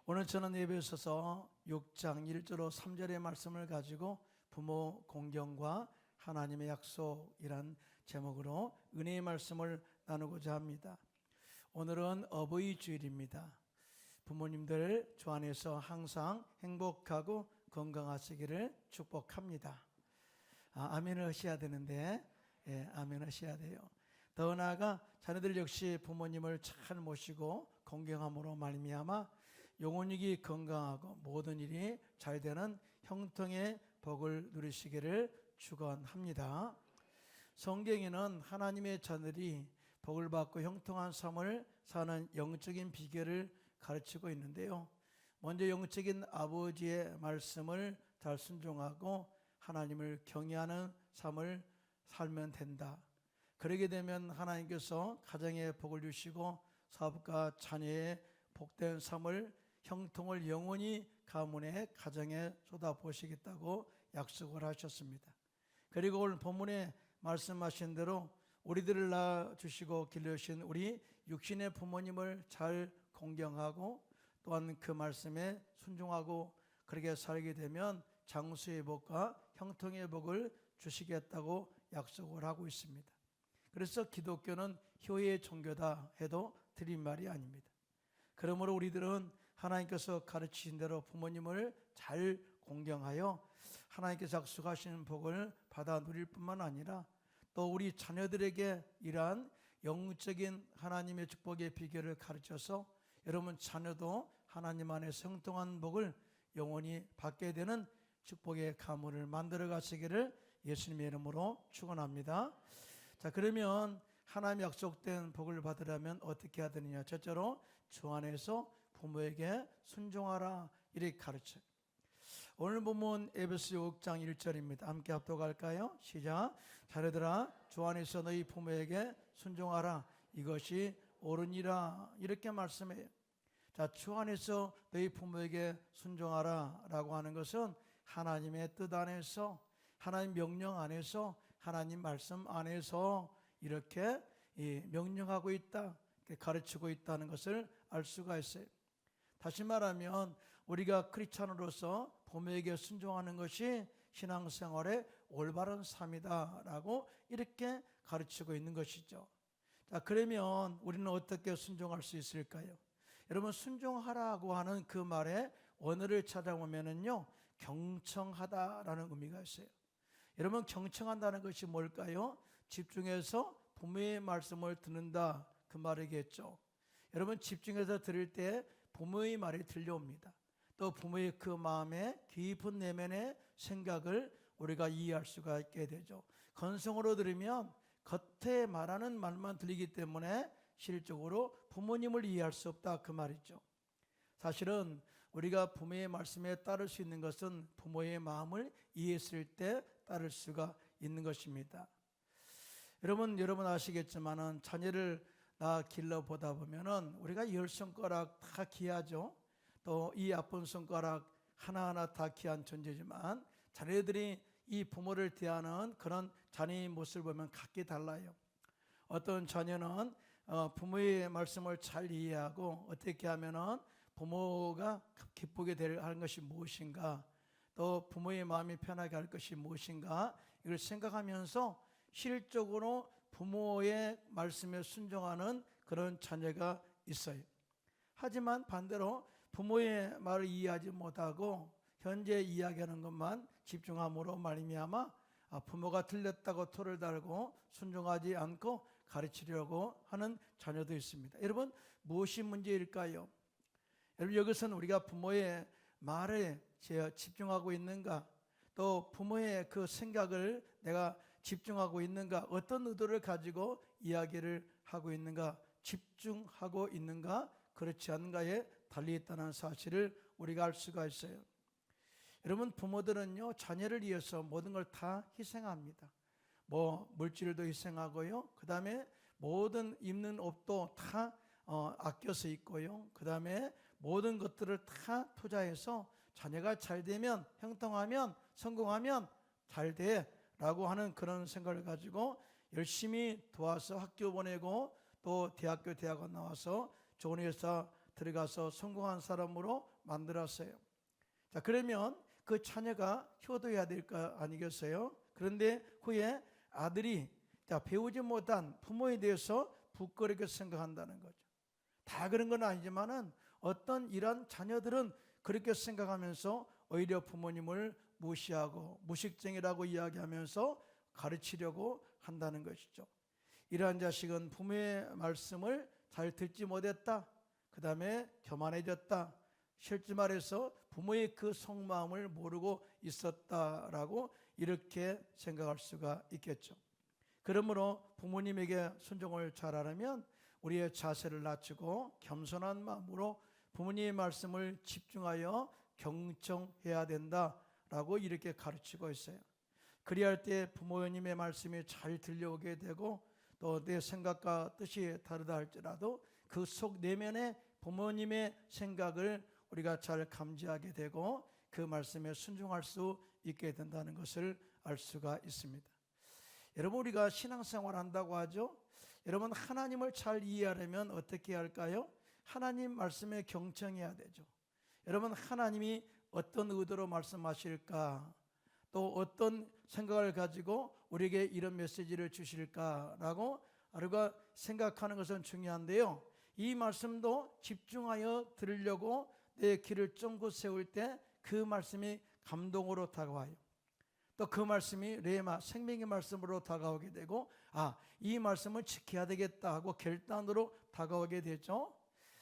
오늘 저는 에베소서 6장 1절로 3절의 말씀을 가지고 부모 공경과 하나님의 약속이란 제목으로 은혜의 말씀을 나누고자 합니다. 오늘은 어버이 주일입니다. 부모님들 주 안에서 항상 행복하고 건강하시기를 축복합니다. 아멘을 하셔야 되는데, 아멘 하셔야 돼요. 더 나아가 자녀들 역시 부모님을 잘 모시고 공경함으로 말미암아 영혼이 건강하고 모든 일이 잘 되는 형통의 복을 누리시기를 축원합니다. 성경에는 하나님의 자녀들이 복을 받고 형통한 삶을 사는 영적인 비결을 가르치고 있는데요. 먼저 영적인 아버지의 말씀을 잘 순종하고 하나님을 경외하는 삶을 살면 된다. 그러게 되면 하나님께서 가정에 복을 주시고 사업과 자녀의 복된 삶을 형통을 영원히 가문의 가정에 쏟아부으시겠다고 약속을 하셨습니다. 그리고 오늘 본문에 말씀하신 대로 우리들을 낳아주시고 길러주신 우리 육신의 부모님을 잘 공경하고 또한 그 말씀에 순종하고 그렇게 살게 되면 장수의 복과 형통의 복을 주시겠다고 약속을 하고 있습니다. 그래서 기독교는 효의 종교다 해도 틀린 말이 아닙니다. 그러므로 우리들은 하나님께서 가르치신 대로 부모님을 잘 공경하여 하나님께서 약속하시는 복을 받아 누릴 뿐만 아니라 또 우리 자녀들에게 이러한 영적인 하나님의 축복의 비결을 가르쳐서 여러분 자녀도 하나님 안에서 형통한 복을 영원히 받게 되는 축복의 가문을 만들어 가시기를 예수님의 이름으로 축원합니다. 자, 그러면 하나님 약속된 복을 받으려면 어떻게 해야 되느냐? 첫째로 주 안에서 부모에게 순종하라 이렇게 가르쳐요. 오늘 본문 에베소 6장 1절입니다. 함께 합독할까요? 시작. 자녀들아 주 안에서 너희 부모에게 순종하라 이것이 옳으니라 이렇게 말씀해요. 자, 주 안에서 너희 부모에게 순종하라 라고 하는 것은 하나님의 뜻 안에서 하나님 명령 안에서 하나님 말씀 안에서 이렇게 명령하고 있다, 가르치고 있다는 것을 알 수가 있어요. 다시 말하면 우리가 크리스찬으로서 부모에게 순종하는 것이 신앙생활의 올바른 삶이다라고 이렇게 가르치고 있는 것이죠. 자, 그러면 우리는 어떻게 순종할 수 있을까요? 여러분 순종하라고 하는 그 말의 원어를 찾아보면은요 경청하다라는 의미가 있어요. 여러분 경청한다는 것이 뭘까요? 집중해서 부모의 말씀을 듣는다 그 말이겠죠. 여러분 집중해서 들을 때 부모의 말이 들려옵니다. 또 부모의 그 마음의 깊은 내면의 생각을 우리가 이해할 수가 있게 되죠. 건성으로 들으면 겉에 말하는 말만 들리기 때문에 실적으로 부모님을 이해할 수 없다 그 말이죠. 사실은 우리가 부모의 말씀에 따를 수 있는 것은 부모의 마음을 이해했을 때 따를 수가 있는 것입니다. 여러분 아시겠지만은 자녀를 길러보다 보면은 우리가 10손가락 다 귀하죠. 또 이 아픈 손가락 하나하나 다 귀한 존재지만 자녀들이 이 부모를 대하는 그런 자녀의 모습을 보면 각기 달라요. 어떤 자녀는 부모의 말씀을 잘 이해하고 어떻게 하면은 부모가 기쁘게 하는 것이 무엇인가, 또 부모의 마음이 편하게 할 것이 무엇인가 이걸 생각하면서 실질적으로 부모의 말씀에 순종하는 그런 자녀가 있어요. 하지만 반대로 부모의 말을 이해하지 못하고 현재 이야기하는 것만 집중함으로 말미암아 부모가 틀렸다고 토를 달고 순종하지 않고 가르치려고 하는 자녀도 있습니다. 여러분 무엇이 문제일까요? 여러분 여기서는 우리가 부모의 말에 집중하고 있는가, 또 부모의 그 생각을 내가 집중하고 있는가, 어떤 의도를 가지고 이야기를 하고 있는가, 집중하고 있는가 그렇지 않은가에 달려있다는 사실을 우리가 알 수가 있어요. 여러분 부모들은요 자녀를 위해서 모든 걸 다 희생합니다. 물질도 희생하고요, 그 다음에 모든 입는 옷도 다 아껴서 입고요, 그 다음에 모든 것들을 다 투자해서 자녀가 잘 되면, 형통하면, 성공하면 잘 돼 라고 하는 그런 생각을 가지고 열심히 도와서 학교 보내고 또 대학원 나와서 좋은 회사 들어가서 성공한 사람으로 만들었어요. 자, 그러면 그 자녀가 효도해야 될 거 아니겠어요? 그런데 후에 아들이 배우지 못한 부모에 대해서 부끄럽게 생각한다는 거죠. 다 그런 건 아니지만은 어떤 이런 자녀들은 그렇게 생각하면서 오히려 부모님을 무시하고 무식쟁이라고 이야기하면서 가르치려고 한다는 것이죠. 이러한 자식은 부모의 말씀을 잘 듣지 못했다. 그 다음에 교만해졌다. 실제 말해서 부모의 그 속마음을 모르고 있었다라고 이렇게 생각할 수가 있겠죠. 그러므로 부모님에게 순종을 잘하려면 우리의 자세를 낮추고 겸손한 마음으로 부모님의 말씀을 집중하여 경청해야 된다라고 이렇게 가르치고 있어요. 그리할 때 부모님의 말씀이 잘 들려오게 되고 또 내 생각과 뜻이 다르다 할지라도 그 속 내면의 부모님의 생각을 우리가 잘 감지하게 되고 그 말씀에 순종할 수 있게 된다는 것을 알 수가 있습니다. 여러분, 우리가 신앙생활 한다고 하죠. 여러분, 하나님을 잘 이해하려면 어떻게 할까요? 하나님 말씀에 경청해야 되죠. 여러분, 하나님이 어떤 의도로 말씀하실까, 또 어떤 생각을 가지고 우리에게 이런 메시지를 주실까라고 우리가 생각하는 것은 중요한데요, 이 말씀도 집중하여 들으려고 내 귀를 쫑긋 세울 때 그 말씀이 감동으로 다가와요. 또 그 말씀이 레마, 생명의 말씀으로 다가오게 되고, 이 말씀을 지켜야 되겠다 하고 결단으로 다가오게 되죠.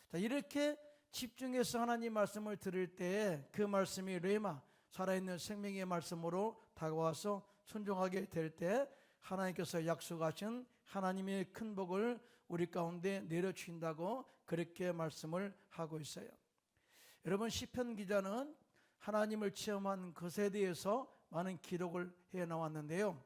자, 이렇게 집중해서 하나님 말씀을 들을 때 그 말씀이 레마, 살아있는 생명의 말씀으로 다가와서 순종하게 될 때 하나님께서 약속하신 하나님의 큰 복을 우리 가운데 내려주신다고 그렇게 말씀을 하고 있어요. 여러분, 시편 기자는 하나님을 체험한 것에 대해서 많은 기록을 해나왔는데요,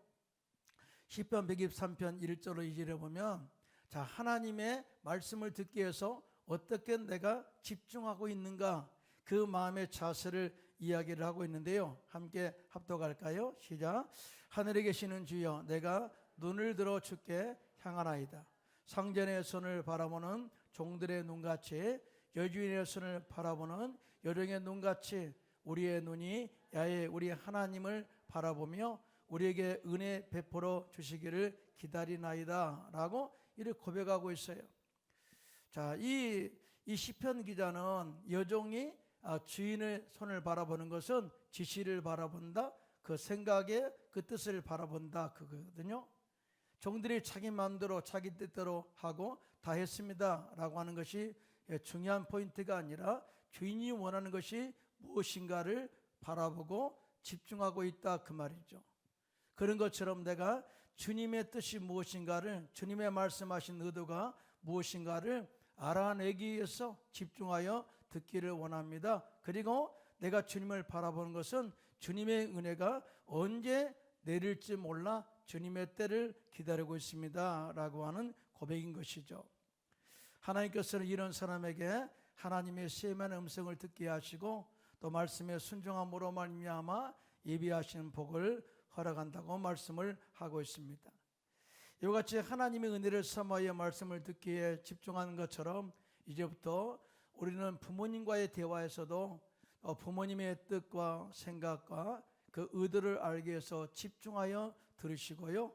시편 123편 1절로 2절에 보면 하나님의 말씀을 듣기 위해서 어떻게 내가 집중하고 있는가, 그 마음의 자세를 이야기를 하고 있는데요, 함께 합독할까요? 시작. 하늘에 계시는 주여, 내가 눈을 들어 주께 향하나이다. 상전의 손을 바라보는 종들의 눈같이, 여주인의 손을 바라보는 여종의 눈같이 우리의 눈이 야외 우리 하나님을 바라보며 우리에게 은혜 베풀어 주시기를 기다리나이다 라고 이렇게 고백하고 있어요. 자, 이 시편 기자는 여종이 주인의 손을 바라보는 것은 지시를 바라본다, 그 생각에 그 뜻을 바라본다 그거거든요. 종들이 자기 마음대로 자기 뜻대로 하고 다 했습니다 라고 하는 것이 중요한 포인트가 아니라 주인이 원하는 것이 무엇인가를 바라보고 집중하고 있다 그 말이죠. 그런 것처럼 내가 주님의 뜻이 무엇인가를, 주님의 말씀하신 의도가 무엇인가를 알아내기 위해서 집중하여 듣기를 원합니다. 그리고 내가 주님을 바라보는 것은 주님의 은혜가 언제 내릴지 몰라 주님의 때를 기다리고 있습니다 라고 하는 고백인 것이죠. 하나님께서는 이런 사람에게 하나님의 세미한 음성을 듣게 하시고 또 말씀에 순종함으로 말미암아 예비하시는 복을 허락한다고 말씀을 하고 있습니다. 이와 같이 하나님의 은혜를 삼아야 말씀을 듣기에 집중하는 것처럼 이제부터 우리는 부모님과의 대화에서도 부모님의 뜻과 생각과 그 의도를 알기 위해서 집중하여 들으시고요,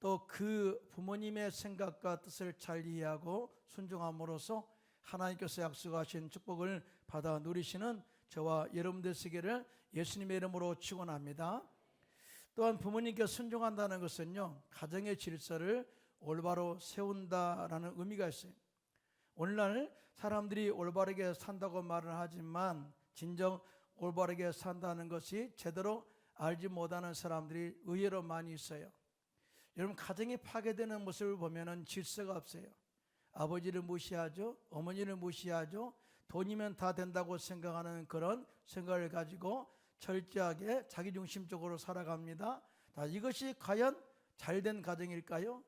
또 그 부모님의 생각과 뜻을 잘 이해하고 순종함으로써 하나님께서 약속하신 축복을 받아 누리시는 저와 여러분 되시기를 예수님의 이름으로 축원합니다. 또한 부모님께 순종한다는 것은요, 가정의 질서를 올바로 세운다라는 의미가 있어요. 오늘날 사람들이 올바르게 산다고 말을 하지만 진정 올바르게 산다는 것이 제대로 알지 못하는 사람들이 의외로 많이 있어요. 여러분, 가정이 파괴되는 모습을 보면 질서가 없어요. 아버지를 무시하죠, 어머니를 무시하죠, 돈이면 다 된다고 생각하는 그런 생각을 가지고 철저하게 자기중심적으로 살아갑니다. 이것이 과연 잘된 가정일까요?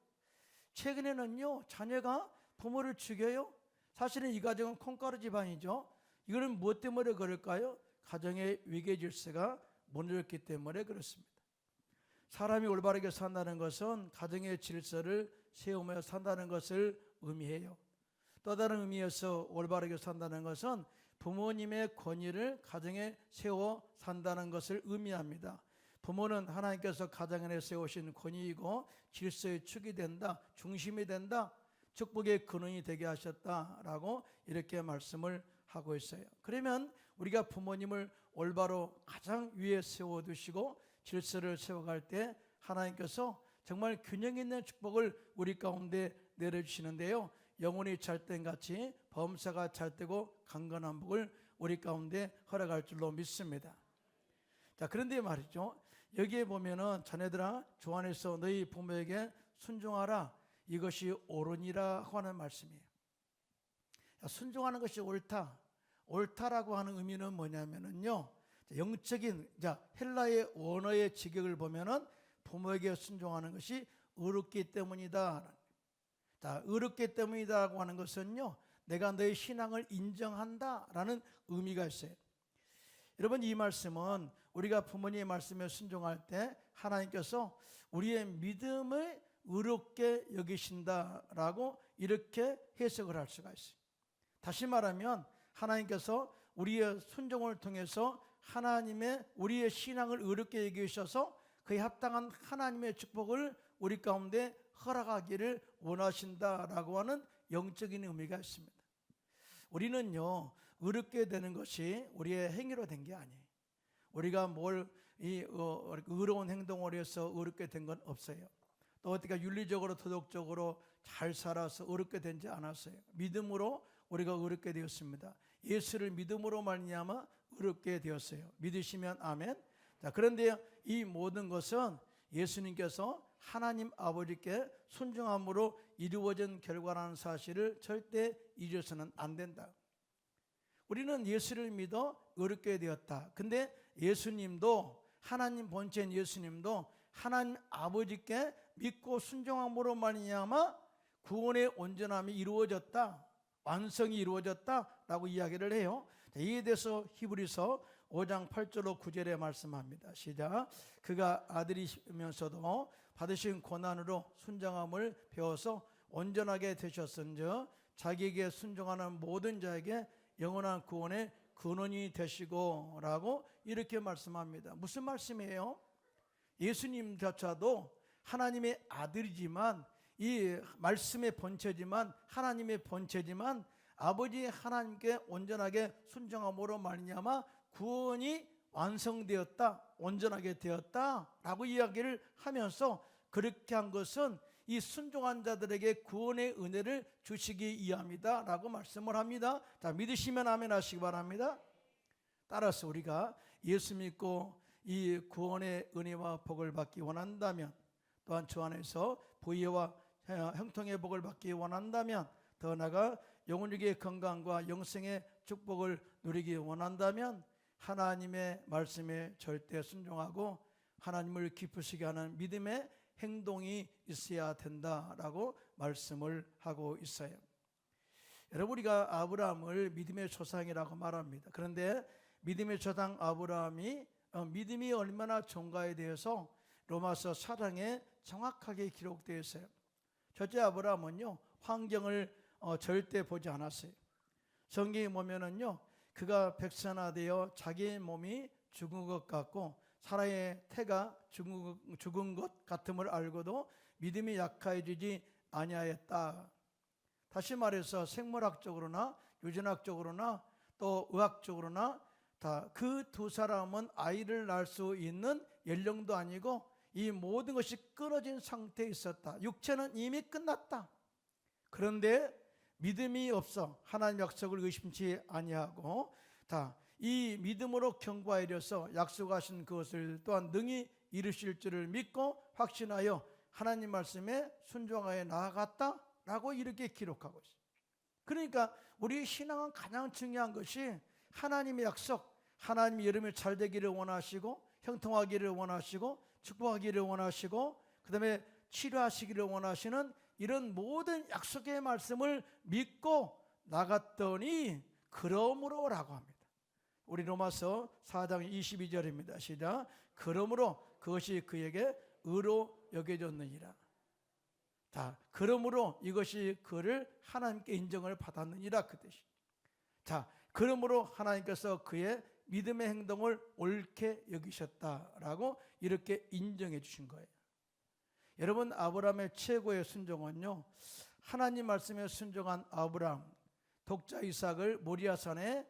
최근에는요, 자녀가 부모를 죽여요. 사실은 이 가정은 콩가루 집안이죠. 이거는 무엇 때문에 그럴까요? 가정의 위계 질서가 무너졌기 때문에 그렇습니다. 사람이 올바르게 산다는 것은 가정의 질서를 세우며 산다는 것을 의미해요. 또 다른 의미에서 올바르게 산다는 것은 부모님의 권위를 가정에 세워 산다는 것을 의미합니다. 부모는 하나님께서 가정 안에 세우신 권위이고 질서의 축이 된다, 중심이 된다, 축복의 근원이 되게 하셨다라고 이렇게 말씀을 하고 있어요. 그러면 우리가 부모님을 올바로 가장 위에 세워두시고 질서를 세워갈 때 하나님께서 정말 균형 있는 축복을 우리 가운데 내려주시는데요, 영혼이 잘된 같이 범사가 잘되고 강건한 복을 우리 가운데 허락할 줄로 믿습니다. 자, 그런데 말이죠, 여기에 보면은 자네들아 주 안에서 너희 부모에게 순종하라, 이것이 옳으니라고 하는 말씀이에요. 순종하는 것이 옳다라고 하는 의미는 뭐냐면은요, 영적인 헬라의 원어의 직역을 보면은 부모에게 순종하는 것이 의롭기 때문이다. 자, 의롭기 때문이다라고 하는 것은요, 내가 너의 신앙을 인정한다라는 의미가 있어요. 여러분, 이 말씀은 우리가 부모님의 말씀에 순종할 때 하나님께서 우리의 믿음을 의롭게 여기신다라고 이렇게 해석을 할 수가 있어요. 다시 말하면 하나님께서 우리의 순종을 통해서 우리의 신앙을 의롭게 여기셔서 그에 합당한 하나님의 축복을 우리 가운데 허락하기를 원하신다라고 하는 영적인 의미가 있습니다. 우리는요, 의롭게 되는 것이 우리의 행위로 된 게 아니에요. 우리가 의로운 행동을 해서 의롭게 된 건 없어요. 또 어떻게 윤리적으로 도덕적으로 잘 살아서 의롭게 되지 않았어요. 믿음으로 우리가 의롭게 되었습니다. 예수를 믿음으로 말미암아 의롭게 되었어요. 믿으시면 아멘. 자, 그런데 이 모든 것은 예수님께서 하나님 아버지께 순종함으로 이루어진 결과라는 사실을 절대 잊어서는 안 된다. 우리는 예수를 믿어 의롭게 되었다. 근데 예수님도, 하나님 본체인 예수님도 하나님 아버지께 믿고 순종함으로 말미암아 구원의 온전함이 이루어졌다, 완성이 이루어졌다라고 이야기를 해요. 이에 대해서 히브리서 5장 8절로 9절에 말씀합니다. 시작. 그가 아들이시면서도 받으신 고난으로 순종함을 배워서 온전하게 되셨은즉 자기에게 순종하는 모든 자에게 영원한 구원의 근원이 되시고 라고 이렇게 말씀합니다. 무슨 말씀이에요? 예수님조차도 하나님의 아들이지만, 이 말씀의 본체지만, 하나님의 본체지만 아버지 하나님께 온전하게 순종함으로 말미암아 구원이 완성되었다, 온전하게 되었다라고 이야기를 하면서 그렇게 한 것은 이 순종한 자들에게 구원의 은혜를 주시기 위함이다라고 말씀을 합니다. 자, 믿으시면 아멘 하시기 바랍니다. 따라서 우리가 예수 믿고 이 구원의 은혜와 복을 받기 원한다면, 또한 주 안에서 부유와 형통의 복을 받기 원한다면, 더 나아가 영혼의 건강과 영생의 축복을 누리기 원한다면 하나님의 말씀에 절대 순종하고 하나님을 기쁘시게 하는 믿음의 행동이 있어야 된다라고 말씀을 하고 있어요. 여러분, 우리가 아브라함을 믿음의 조상이라고 말합니다. 그런데 믿음의 조상 아브라함이 믿음이 얼마나 좋은가에 대해서 로마서 4장에 정확하게 기록되어 있어요. 첫째, 아브라함은요, 환경을 절대 보지 않았어요. 성경에 보면은요, 그가 백선화되어 자기의 몸이 죽은 것 같고 사라의 태가 죽은 것 같음을 알고도 믿음이 약해지지 아니하였다. 다시 말해서 생물학적으로나 유전학적으로나 또 의학적으로나 다 그 두 사람은 아이를 낳을 수 있는 연령도 아니고 이 모든 것이 끊어진 상태에 있었다. 육체는 이미 끝났다. 그런데 믿음이 없어 하나님 약속을 의심치 아니하고 이 믿음으로 경과하여서 약속하신 그것을 또한 능히 이루실 줄을 믿고 확신하여 하나님 말씀에 순종하여 나아갔다라고 이렇게 기록하고 있어요. 그러니까 우리 신앙은 가장 중요한 것이 하나님의 약속, 하나님이 여러분이 잘 되기를 원하시고 형통하기를 원하시고 축복하기를 원하시고 그 다음에 치료하시기를 원하시는 이런 모든 약속의 말씀을 믿고 나갔더니 그러므로 라고 합니다. 우리 로마서 4장 22절입니다. 시작. 그러므로 그것이 그에게 의로 여겨졌느니라. 자, 그러므로 이것이 그를 하나님께 인정을 받았느니라 그 뜻이. 자, 그러므로 하나님께서 그의 믿음의 행동을 옳게 여기셨다라고 이렇게 인정해 주신 거예요. 여러분, 아브라함의 최고의 순종은요, 하나님 말씀에 순종한 아브라함, 독자 이삭을 모리아산에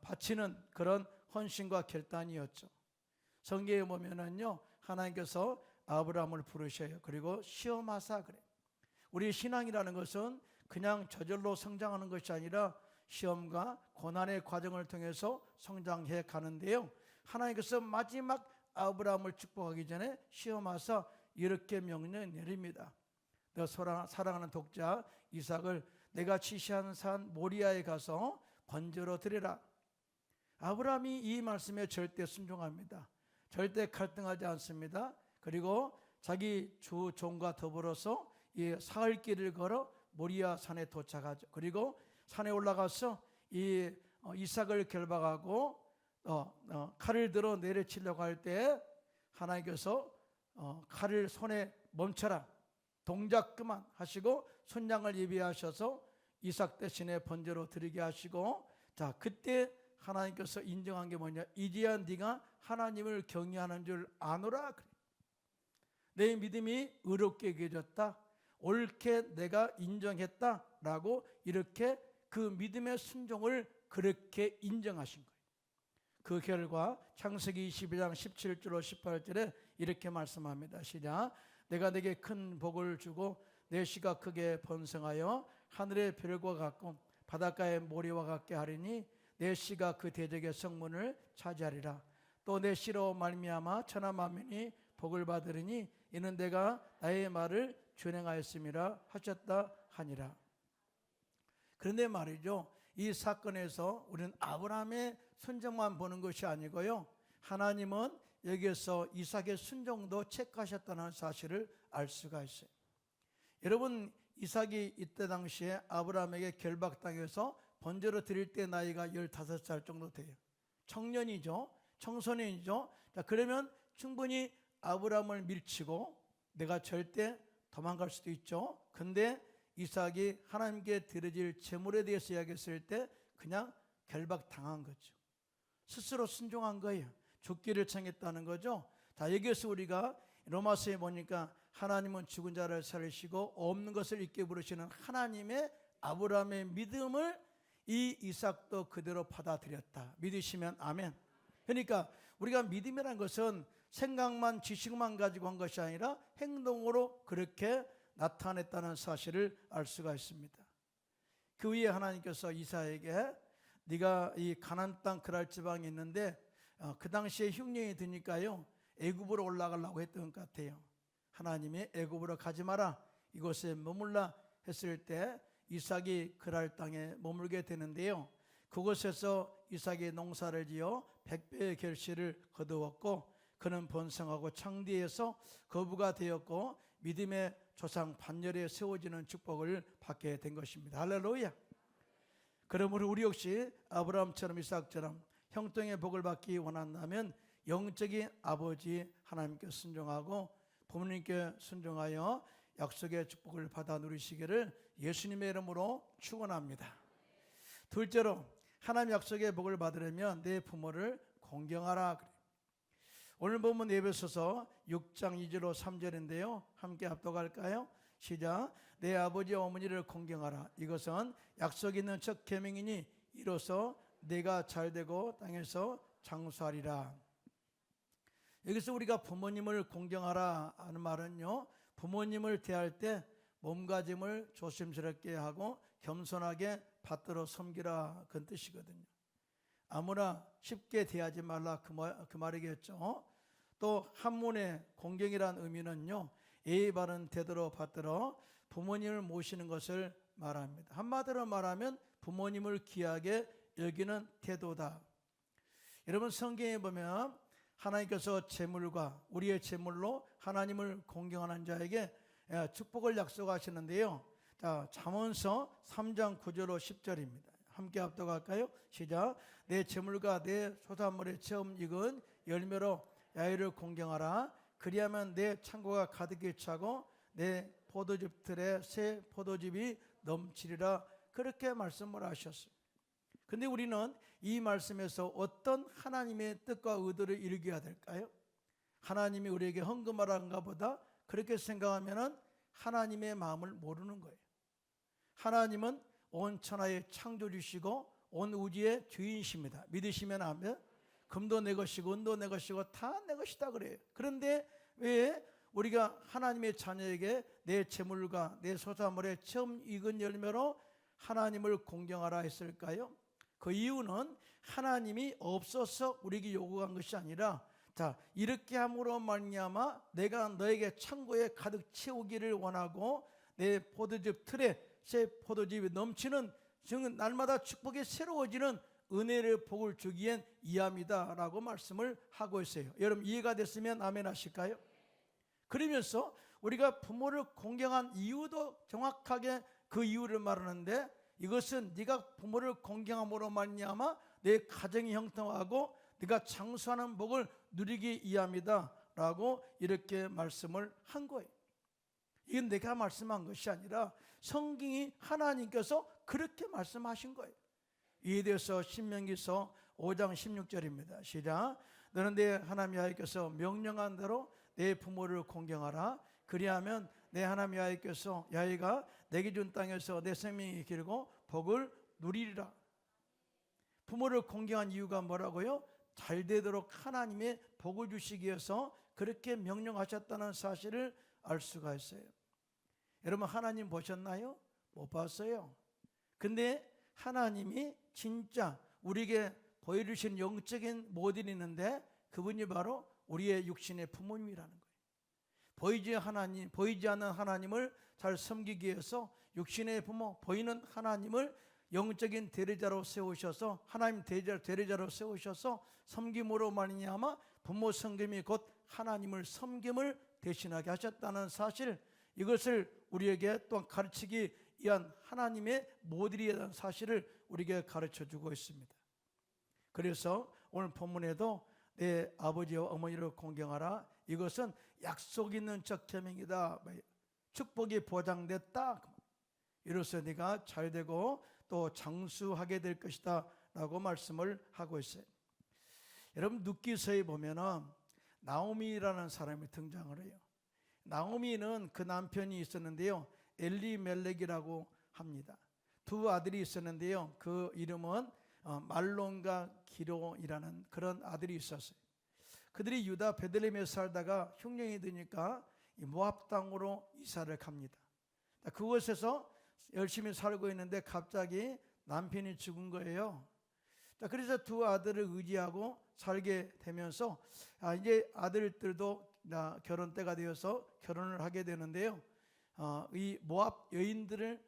바치는 그런 헌신과 결단이었죠. 성경에 보면은요, 하나님께서 아브라함을 부르셔요. 그리고 시험하사 그래. 우리 신앙이라는 것은 그냥 저절로 성장하는 것이 아니라 시험과 고난의 과정을 통해서 성장해 가는데요, 하나님께서 마지막 아브라함을 축복하기 전에 시험하사 이렇게 명령 내립니다. 너 사랑하는 독자 이삭을 내가 지시한 산 모리아에 가서 번제로 드리라. 아브라함이 이 말씀에 절대 순종합니다. 절대 갈등하지 않습니다. 그리고 자기 주 종과 더불어서 이 사흘 길을 걸어 모리아 산에 도착하죠. 그리고 산에 올라가서 이 이삭을 결박하고 칼을 들어 내려치려고 할 때 하나님께서 칼을 손에 멈춰라, 동작 그만 하시고 순양을 예비하셔서 이삭 대신에 번제로 드리게 하시고, 자, 그때 하나님께서 인정한 게 뭐냐, 이제야 네가 하나님을 경외하는 줄 아노라. 내 믿음이 의롭게 여겨졌다, 옳게 내가 인정했다라고 이렇게 그 믿음의 순종을 그렇게 인정하신 거예요. 그 결과 창세기 22장 17절로 18절에 이렇게 말씀합니다. 시작. 내가 내게 큰 복을 주고 내 씨가 크게 번성하여 하늘의 별과 같고 바닷가의 모래와 같게 하리니 내 씨가 그 대적의 성문을 차지하리라. 또 내 씨로 말미암아 천하 만민이 복을 받으리니 이는 내가 나의 말을 준행하였음이라 하셨다 하니라. 그런데 말이죠, 이 사건에서 우리는 아브라함의 순종만 보는 것이 아니고요, 하나님은 여기에서 이삭의 순종도 체크하셨다는 사실을 알 수가 있어요. 여러분, 이삭이 이때 당시에 아브라함에게 결박당해서 번제로 드릴 때 나이가 15살 정도 돼요. 청년이죠, 청소년이죠. 자, 그러면 충분히 아브라함을 밀치고 내가 절대 도망갈 수도 있죠. 근데 이삭이 하나님께 드려질 제물에 대해서 이야기했을 때 그냥 결박당한 거죠. 스스로 순종한 거예요. 죽기를 청했다는 거죠. 자, 여기에서 우리가 로마서에 보니까 하나님은 죽은 자를 살리시고 없는 것을 있게 부르시는 하나님의 아브라함의 믿음을 이 이삭도 그대로 받아들였다. 믿으시면 아멘. 그러니까 우리가 믿음이라는 것은 생각만 지식만 가지고 한 것이 아니라 행동으로 그렇게 나타냈다는 사실을 알 수가 있습니다. 그 위에 하나님께서 이삭에게 네가 이 가나안 땅 그랄 지방에 있는데 그 당시에 흉년이 드니까요 애굽으로 올라가려고 했던 것 같아요. 하나님이 애굽으로 가지 마라, 이곳에 머물라 했을 때 이삭이 그랄 땅에 머물게 되는데요, 그곳에서 이삭이 농사를 지어 100배의 결실을 거두었고 그는 번성하고 창대해서 거부가 되었고 믿음의 조상 반열에 세워지는 축복을 받게 된 것입니다. 할렐루야. 그러므로 우리 역시 아브라함처럼 이삭처럼 형통의 복을 받기 원한다면 영적인 아버지 하나님께 순종하고 부모님께 순종하여 약속의 축복을 받아 누리시기를 예수님의 이름으로 축원합니다. 둘째로, 하나님 약속의 복을 받으려면 내 부모를 공경하라. 오늘 본문 에베소서 6장 2절로 3절인데요 함께 합독할까요? 시작. 내 아버지 어머니를 공경하라. 이것은 약속 있는 첫 계명이니 이로써 내가 잘되고 땅에서 장수하리라. 여기서 우리가 부모님을 공경하라 하는 말은요, 부모님을 대할 때 몸가짐을 조심스럽게 하고 겸손하게 받들어 섬기라, 그런 뜻이거든요. 아무나 쉽게 대하지 말라, 그 말이겠죠. 또 한문의 공경이란 의미는요, 예의 바른 태도로 받들어 부모님을 모시는 것을 말합니다. 한마디로 말하면 부모님을 귀하게 여기는 태도다. 여러분, 성경에 보면 하나님께서 재물과 우리의 재물로 하나님을 공경하는 자에게 축복을 약속하시는데요, 자, 잠언서 3장 9절로 10절입니다. 함께 합독할까요? 시작. 내 재물과 내 소산물에 처음 익은 열매로 야훼를 공경하라. 그리하면 내 창고가 가득히 차고 내 포도즙 틀에 새 포도즙이 넘치리라 그렇게 말씀을 하셨어요. 근데 우리는 이 말씀에서 어떤 하나님의 뜻과 의도를 읽어야 될까요? 하나님이 우리에게 헌금하라는가 보다 그렇게 생각하면은 하나님의 마음을 모르는 거예요. 하나님은 온 천하의 창조주시고 온 우주의 주인이십니다. 믿으시면 아멘. 금도 내 것이고 은도 내 것이고 다 내 것이다 그래요. 그런데 왜 우리가 하나님의 자녀에게 내 재물과 내 소자물의 처음 익은 열매로 하나님을 공경하라 했을까요? 그 이유는 하나님이 없어서 우리에게 요구한 것이 아니라 자, 이렇게 함으로 말미암아 내가 너에게 창고에 가득 채우기를 원하고 내 포도즙 틀에 새 포도즙이 넘치는 즉 날마다 축복이 새로워지는 은혜를 복을 주기엔 이함이다 라고 말씀을 하고 있어요. 여러분 이해가 됐으면 아멘 하실까요? 그러면서 우리가 부모를 공경한 이유도 정확하게 그 이유를 말하는데 이것은 네가 부모를 공경함으로 말미암아 내 가정이 형통하고 네가 장수하는 복을 누리기 위함이다 라고 이렇게 말씀을 한 거예요. 이건 내가 말씀한 것이 아니라 성경이 하나님께서 그렇게 말씀하신 거예요. 이에 대해서 신명기서 5장 16절입니다. 시작. 너는 내 하나님 여호와께서 명령한 대로 내 부모를 공경하라. 그리하면 내 하나님 여호와께서 여호와가 내게 준 땅에서 내 생명이 길고 복을 누리리라. 부모를 공경한 이유가 뭐라고요? 잘 되도록 하나님의 복을 주시기 위해서 그렇게 명령하셨다는 사실을 알 수가 있어요. 여러분 하나님 보셨나요? 못 봤어요. 근데 하나님이 진짜 우리에게 보여주신 영적인 모델이 있는데 그분이 바로 우리의 육신의 부모님이라는 거예요. 보이지 않는 하나님을 잘 섬기기 위해서 육신의 부모, 보이는 하나님을 영적인 대리자로 세우셔서 하나님 대리자로 세우셔서 섬김으로 말미암아 부모 섬김이 곧 하나님을 섬김을 대신하게 하셨다는 사실, 이것을 우리에게 또한 가르치기 위한 하나님의 모델에 대한 사실을 우리에게 가르쳐주고 있습니다. 그래서 오늘 본문에도 내 아버지와 어머니를 공경하라. 이것은 약속 있는 첫 계명이다. 축복이 보장됐다. 이로써 네가 잘되고 또 장수하게 될 것이다 라고 말씀을 하고 있어요. 여러분 룻기서에 보면은 나오미라는 사람이 등장을 해요. 나오미는 그 남편이 있었는데요, 엘리멜렉이라고 합니다. 두 아들이 있었는데요, 그 이름은 말론과 기로이라는 그런 아들이 있었어요. 그들이 유다 베들레헴에 살다가 흉년이 드니까 모압 땅으로 이사를 갑니다. 그곳에서 열심히 살고 있는데 갑자기 남편이 죽은 거예요. 그래서 두 아들을 의지하고 살게 되면서 이제 아들들도 결혼 때가 되어서 결혼을 하게 되는데요, 이 모압 여인들을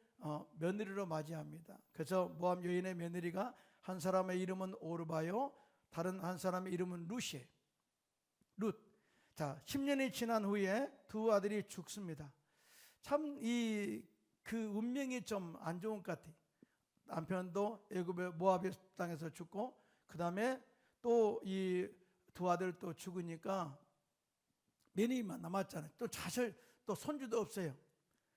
며느리로 맞이합니다. 그래서 모압 여인의 며느리가 한 사람의 이름은 오르바요, 다른 한 사람의 이름은 룻이에요. 룻. 자, 10년이 지난 후에 두 아들이 죽습니다. 참 그 운명이 좀 안 좋은 것 같아요. 남편도 애굽의 모압의 땅에서 죽고 그 다음에 또 이 두 아들 또 죽으니까 며느리만 남았잖아요. 또 자식 또 손주도 없어요.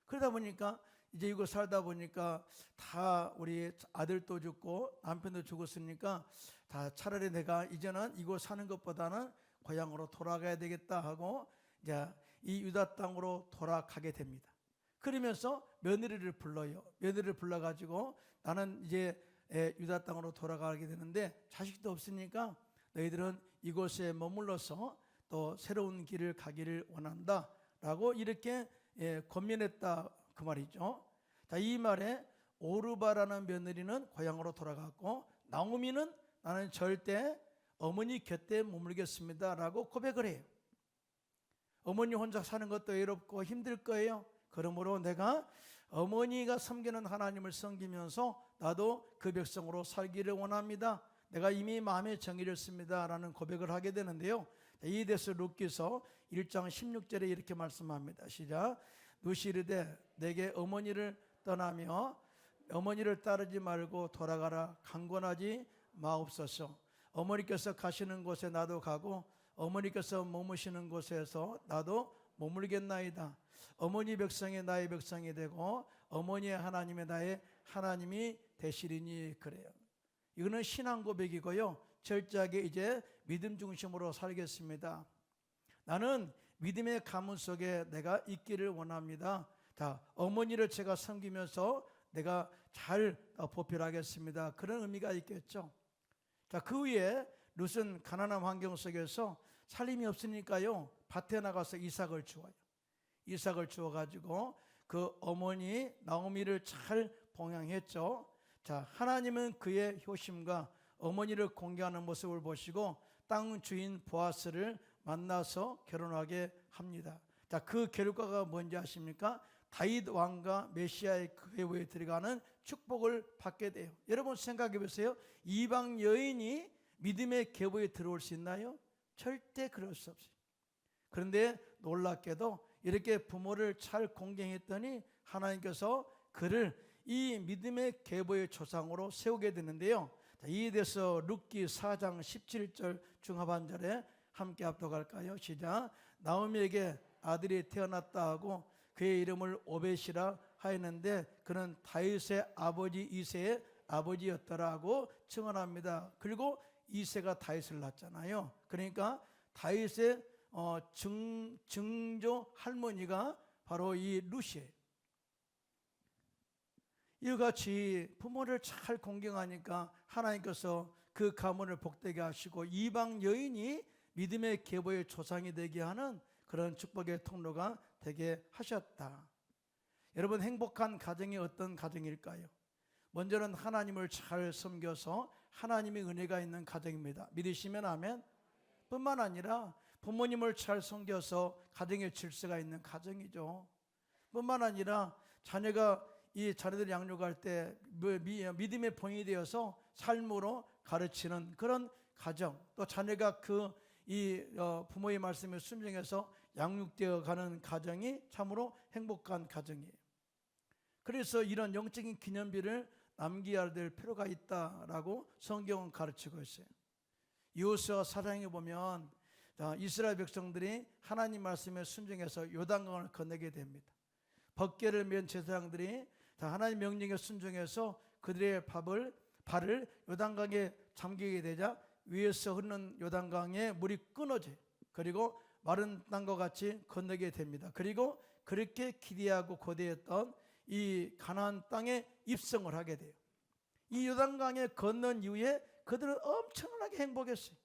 그러다 보니까 이제 이거 살다 보니까 다 우리 아들도 죽고 남편도 죽었으니까 다 차라리 내가 이제는 이곳 사는 것보다는 고향으로 돌아가야 되겠다 하고 이제 이 유다 땅으로 돌아가게 됩니다. 그러면서 며느리를 불러요. 며느리를 불러가지고 나는 이제 유다 땅으로 돌아가게 되는데 자식도 없으니까 너희들은 이곳에 머물러서 또 새로운 길을 가기를 원한다 라고 이렇게 권면했다 그 말이죠. 자, 이 말에 오르바라는 며느리는 고향으로 돌아갔고 나오미는 나는 절대 어머니 곁에 머물겠습니다 라고 고백을 해요. 어머니 혼자 사는 것도 외롭고 힘들 거예요. 그러므로 내가 어머니가 섬기는 하나님을 섬기면서 나도 그 백성으로 살기를 원합니다. 내가 이미 마음에 정해졌습니다 라는 고백을 하게 되는데요, 이에 대해서 룻기서 1장 16절에 이렇게 말씀합니다. 시작. 룻이 이르되 내게 어머니를 떠나며 어머니를 따르지 말고 돌아가라. 강권하지 마옵소서. 어머니께서 가시는 곳에 나도 가고 어머니께서 머무시는 곳에서 나도 머물겠나이다. 어머니 백성이 나의 백성이 되고 어머니의 하나님의 나의 하나님이 되시리니. 그래요. 이거는 신앙 고백이고요. 철저하게 이제 믿음 중심으로 살겠습니다. 나는 믿음의 가문 속에 내가 있기를 원합니다. 자, 어머니를 제가 섬기면서 내가 잘 보필하겠습니다. 그런 의미가 있겠죠. 자, 그 후에 룻은 가난한 환경 속에서 살림이 없으니까요, 밭에 나가서 이삭을 주어요. 이삭을 주어가지고 그 어머니 나오미를 잘 봉양했죠. 자, 하나님은 그의 효심과 어머니를 공경하는 모습을 보시고 땅 주인 보아스를 만나서 결혼하게 합니다. 자, 그 결과가 뭔지 아십니까? 다윗 왕과 메시아의 계보에 들어가는 축복을 받게 돼요. 여러분 생각해 보세요. 이방 여인이 믿음의 계보에 들어올 수 있나요? 절대 그럴 수 없어요. 그런데 놀랍게도 이렇게 부모를 잘 공경했더니 하나님께서 그를 이 믿음의 계보의 조상으로 세우게 되는데요. 이에 대해서 룻기 4장 17절 중하반절에 함께 합독할까요? 시작. 나오미에게 아들이 태어났다 하고 그의 이름을 오벳이라 하였는데 그는 다윗의 아버지 이새의 아버지였더라고 증언합니다. 그리고 이새가 다윗을 낳았잖아요. 그러니까 다윗의 증조 할머니가 바로 이 룻이에요. 이와 같이 부모를 잘 공경하니까 하나님께서 그 가문을 복되게 하시고 이방 여인이 믿음의 계보의 조상이 되게 하는 그런 축복의 통로가 되게 하셨다. 여러분, 행복한 가정이 어떤 가정일까요? 먼저는 하나님을 잘 섬겨서 하나님의 은혜가 있는 가정입니다. 믿으시면 아멘. 뿐만 아니라 부모님을 잘 섬겨서 가정의 질서가 있는 가정이죠. 뿐만 아니라 자녀가 이 자녀들 양육할 때 믿음의 본이 되어서 삶으로 가르치는 그런 가정, 또 자녀가 부모의 말씀에 순종해서 양육되어 가는 가정이 참으로 행복한 가정이에요. 그래서 이런 영적인 기념비를 남겨야 될 필요가 있다라고 성경은 가르치고 있어요. 여호수아 사장에 보면 이스라엘 백성들이 하나님 말씀에 순종해서 요단강을 건너게 됩니다. 법궤를 맨 제사장들이 하나님 명령에 순종해서 그들의 발을 요단강에 잠기게 되자 위에서 흐르는 요단강에 물이 끊어져요. 그리고 마른 땅과 같이 건너게 됩니다. 그리고 그렇게 기대하고 고대했던 이 가나안 땅에 입성을 하게 돼요. 이 요단강에 건넌 이후에 그들은 엄청나게 행복했어요.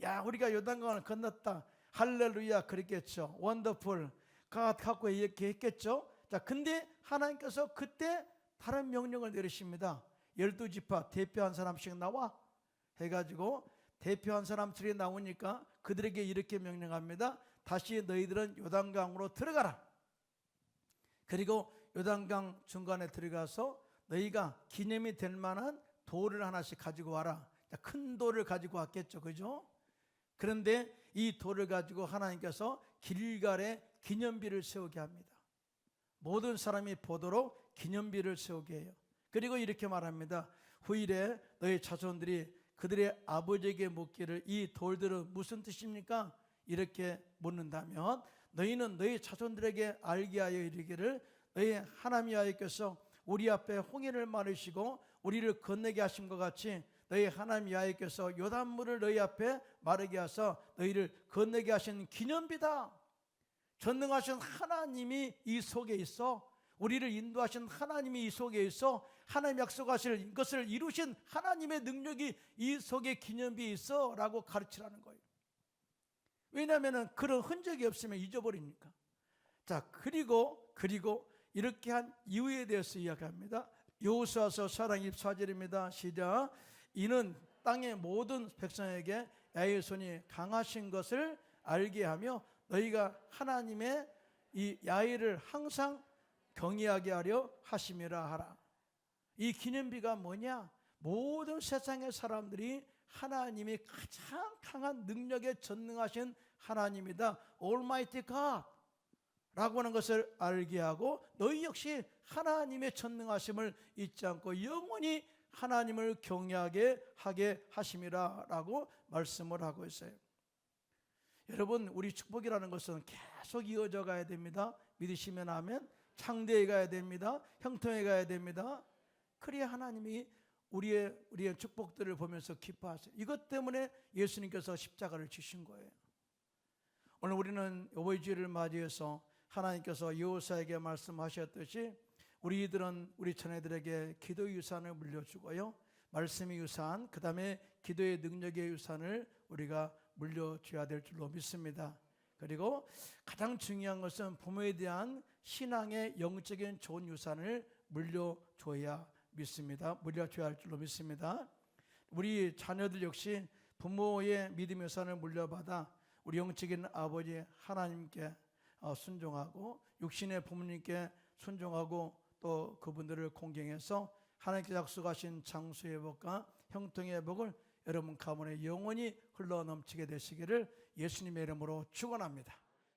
야, 우리가 요단강을 건넜다, 할렐루야 그랬겠죠. 원더풀 갓 갖고 이렇게 했겠죠. 자, 근데 하나님께서 그때 다른 명령을 내리십니다. 12지파 대표한 사람씩 나와 해가지고 대표한 사람들이 나오니까 그들에게 이렇게 명령합니다. 다시 너희들은 요단강으로 들어가라. 그리고 요단강 중간에 들어가서 너희가 기념이 될 만한 돌을 하나씩 가지고 와라. 큰 돌을 가지고 왔겠죠, 그죠? 그런데 이 돌을 가지고 하나님께서 길갈에 기념비를 세우게 합니다. 모든 사람이 보도록 기념비를 세우게 해요. 그리고 이렇게 말합니다. 후일에 너희 자손들이 그들의 아버지에게 묻기를 이 돌들은 무슨 뜻입니까? 이렇게 묻는다면 너희는 너희 자손들에게 알게 하여 이르기를 너희 하나님 여호와께서 우리 앞에 홍해를 마르시고 우리를 건너게 하신 것 같이 너희 하나님 여호와께서 요단물을 너희 앞에 마르게 하사 너희를 건너게 하신 기념비다. 전능하신 하나님이 이 속에 있어, 우리를 인도하신 하나님이 이 속에 있어, 하나님 약속하실 것을 이루신 하나님의 능력이 이 속에 기념비에 있어 라고 가르치라는 거예요. 왜냐하면 그런 흔적이 없으면 잊어버리니까. 자, 그리고 이렇게 한 이유에 대해서 이야기합니다. 여호수아서 4장 24절입니다. 시작. 이는 땅의 모든 백성에게 야훼의 손이 강하신 것을 알게 하며 너희가 하나님의 이 야훼를 항상 경외하게 하려 하심이라 하라. 이 기념비가 뭐냐? 모든 세상의 사람들이 하나님이 가장 강한 능력에 전능하신 하나님이다, Almighty God 라고 하는 것을 알게 하고 너희 역시 하나님의 전능하심을 잊지 않고 영원히 하나님을 경외하게 하게 하심이라 라고 말씀을 하고 있어요. 여러분, 우리 축복이라는 것은 계속 이어져 가야 됩니다. 믿으시면 아멘. 창대해 가야 됩니다. 형통해 가야 됩니다. 그래야 하나님이 우리의 축복들을 보면서 기뻐하세요. 이것 때문에 예수님께서 십자가를 지신 거예요. 오늘 우리는 어버이주일을 맞이해서 하나님께서 여호사에게 말씀하셨듯이 우리들은 우리 자녀들에게 기도의 유산을 물려주고요, 말씀의 유산, 그 다음에 기도의 능력의 유산을 우리가 물려줘야 될 줄로 믿습니다. 그리고 가장 중요한 것은 부모에 대한 신앙의 영적인 좋은 유산을 물려줘야 믿습니다. 물려줘야 할 줄로 믿습니다. 우리 자녀들 역시 부모의 믿음의 유산을 물려받아 우리 영적인 아버지 하나님께 순종하고 육신의 부모님께 순종하고 또 그분들을 공경해서 하나님께서 약속하신 장수의 복과 형통의 복을 여러분 가문에 영원히 흘러넘치게 되시기를 예수님의 이름으로 축원합니다.